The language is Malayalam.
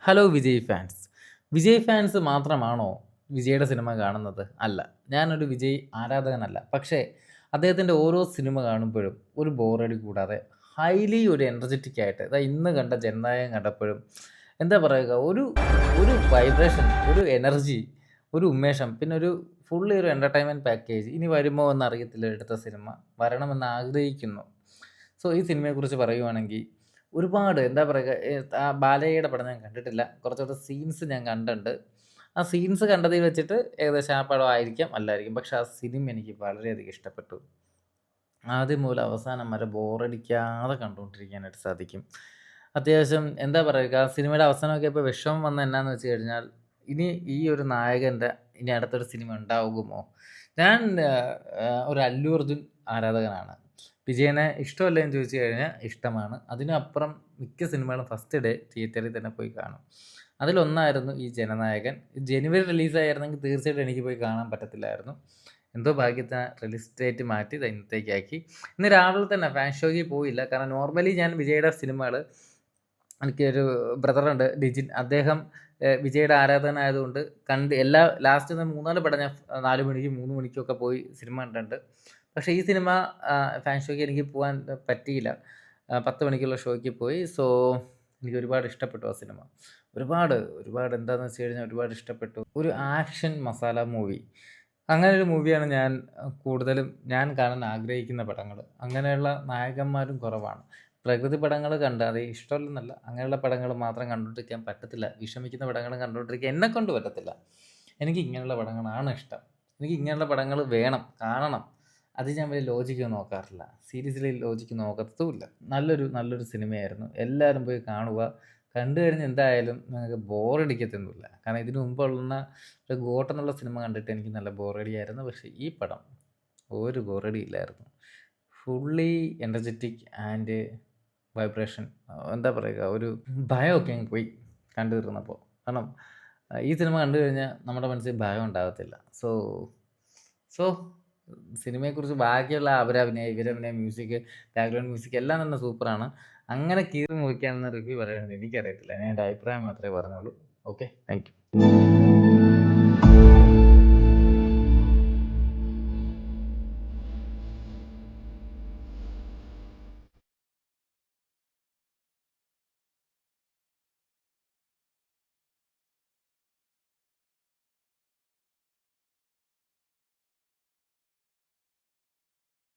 Hello Vijay fans. Vijay fans മാത്രമാണോ വിജയുടെ സിനിമ കാണുന്നത്? അല്ല. ഞാനൊരു വിജയ് ആരാധകനല്ല. പക്ഷേ അദ്ദേഹത്തിൻ്റെ ഓരോ സിനിമ കാണുമ്പോഴും ഒരു ബോറടി കൂടാതെ ഹൈലി ഒരു എനർജറ്റിക് ആയിട്ട് ഇന്ന് കണ്ട ജനനായകൻ കണ്ടപ്പോഴും എന്താ പറയുക ഒരു ഒരു വൈബ്രേഷൻ, ഒരു എനർജി, ഒരു ഉന്മേഷം, പിന്നെ ഒരു ഫുള്ളി ഒരു എൻ്റർടൈൻമെൻറ്റ് പാക്കേജ്. ഇനി വരുമോ എന്നറിയത്തില്ല എടുത്ത സിനിമ. വരണമെന്ന് ആഗ്രഹിക്കുന്നു. സോ ഈ സിനിമയെക്കുറിച്ച് പറയുവാണെങ്കിൽ ഒരുപാട് എന്താ പറയുക, ബാലയ്യയുടെ പടം ഞാൻ കണ്ടിട്ടില്ല. കുറച്ചുകൂടെ സീൻസ് ഞാൻ കണ്ടിട്ടുണ്ട്. ആ സീൻസ് കണ്ടതിൽ വെച്ചിട്ട് ഏകദേശം ആ പടം ആയിരിക്കാം, അല്ലായിരിക്കും. പക്ഷെ ആ സിനിമ എനിക്ക് വളരെയധികം ഇഷ്ടപ്പെട്ടു. ആദ്യം മുതൽ അവസാനം വരെ ബോറടിക്കാതെ കണ്ടുകൊണ്ടിരിക്കാനായിട്ട് സാധിക്കും. അത്യാവശ്യം എന്താ പറയുക, ആ സിനിമയുടെ അവസാനമൊക്കെ ഇപ്പോൾ വിഷമം വന്നത് എന്നാന്ന് വെച്ച് കഴിഞ്ഞാൽ, ഇനി ഈ ഒരു നായകൻ്റെ ഇനി അടുത്തൊരു സിനിമ ഉണ്ടാകുമോ? ഞാൻ ഒരു അല്ലു അർജുൻ ആരാധകനാണ്. വിജയനെ ഇഷ്ടമല്ലേ എന്ന് ചോദിച്ചു കഴിഞ്ഞാൽ ഇഷ്ടമാണ്. അതിനപ്പുറം മിക്ക സിനിമകളും ഫസ്റ്റ് ഡേ തിയേറ്ററിൽ തന്നെ പോയി കാണും. അതിലൊന്നായിരുന്നു ഈ ജനനായകൻ. ജനുവരി റിലീസായിരുന്നെങ്കിൽ തീർച്ചയായിട്ടും എനിക്ക് പോയി കാണാൻ പറ്റത്തില്ലായിരുന്നു. എന്തോ ഭാഗ്യത്തിന് റിലീസ് ഡേറ്റ് മാറ്റി ഇന്നത്തേക്കാക്കി. ഇന്ന് രാവിലെ തന്നെ ഫാൻ ഷോയ്ക്ക് പോയില്ല. കാരണം നോർമലി ഞാൻ വിജയുടെ സിനിമകൾ, എനിക്കൊരു ബ്രദറുണ്ട് ഡിജിൻ, അദ്ദേഹം വിജയുടെ ആരാധകനായതുകൊണ്ട് എല്ലാ ലാസ്റ്റ് 3-4 പടം ഞാൻ 4 മണിക്കും 3 മണിക്കും ഒക്കെ പോയി സിനിമ കണ്ടിട്ടുണ്ട്. പക്ഷേ ഈ സിനിമ ഫാൻ ഷോയ്ക്ക് എനിക്ക് പോകാൻ പറ്റിയില്ല. 10 മണിക്കുള്ള ഷോയ്ക്ക് പോയി. സോ എനിക്ക് ഒരുപാട് ഇഷ്ടപ്പെട്ടു ആ സിനിമ. ഒരുപാട് എന്താണെന്ന് വെച്ച് കഴിഞ്ഞാൽ ഒരുപാട് ഇഷ്ടപ്പെട്ടു. ഒരു ആക്ഷൻ മസാല മൂവി, അങ്ങനെയൊരു മൂവിയാണ് കൂടുതലും ഞാൻ കാണാൻ ആഗ്രഹിക്കുന്ന പടങ്ങൾ. അങ്ങനെയുള്ള നായകന്മാരും കുറവാണ്. പ്രകൃതി പടങ്ങൾ കണ്ട് അത് ഇഷ്ടമല്ലെന്നല്ല, അങ്ങനെയുള്ള പടങ്ങൾ മാത്രം കണ്ടുകൊണ്ടിരിക്കാൻ പറ്റത്തില്ല. വിഷമിക്കുന്ന പടങ്ങൾ കണ്ടുകൊണ്ടിരിക്കാൻ എന്നെക്കൊണ്ട് പറ്റത്തില്ല. എനിക്ക് ഇങ്ങനെയുള്ള പടങ്ങളാണ് ഇഷ്ടം. എനിക്ക് ഇങ്ങനെയുള്ള പടങ്ങൾ വേണം, കാണണം. അത് ഞാൻ വലിയ ലോജിക്ക് നോക്കാറില്ല. സീരീസിൽ ലോജിക്ക് നോക്കത്തുമില്ല. നല്ലൊരു സിനിമയായിരുന്നു. എല്ലാവരും പോയി കാണുക. കണ്ടു കഴിഞ്ഞ് എന്തായാലും നിങ്ങൾക്ക് ബോറടിക്കത്തൊന്നുമില്ല. കാരണം ഇതിനു മുമ്പുള്ള ഒരു ഗോട്ട് എന്നുള്ള സിനിമ കണ്ടിട്ട് എനിക്ക് നല്ല ബോറടിയായിരുന്നു. പക്ഷേ ഈ പടം ഒരു ബോറടിയില്ലായിരുന്നു. Fully energetic and vibration. എന്താ പറയുക, ഒരു ഭയമൊക്കെ അങ്ങ് പോയി കണ്ടു തീർന്നപ്പോൾ. കാരണം ഈ സിനിമ കണ്ടു കഴിഞ്ഞാൽ നമ്മുടെ മനസ്സിൽ ഭയം ഉണ്ടാകത്തില്ല. സോ സിനിമയെക്കുറിച്ച് ബാക്കിയുള്ള അവരഭിനയം, ഇവരഭിനയം, മ്യൂസിക്, ബാക്ക്ഗ്രൗണ്ട് മ്യൂസിക് എല്ലാം തന്നെ സൂപ്പറാണ്. അങ്ങനെ കീറി മുറിക്കാനെന്ന റിവ്യൂ പറയാനൊന്നും എനിക്കറിയത്തില്ല. ഞാൻ എൻ്റെ അഭിപ്രായം മാത്രമേ പറഞ്ഞുള്ളൂ. Okay, thank you.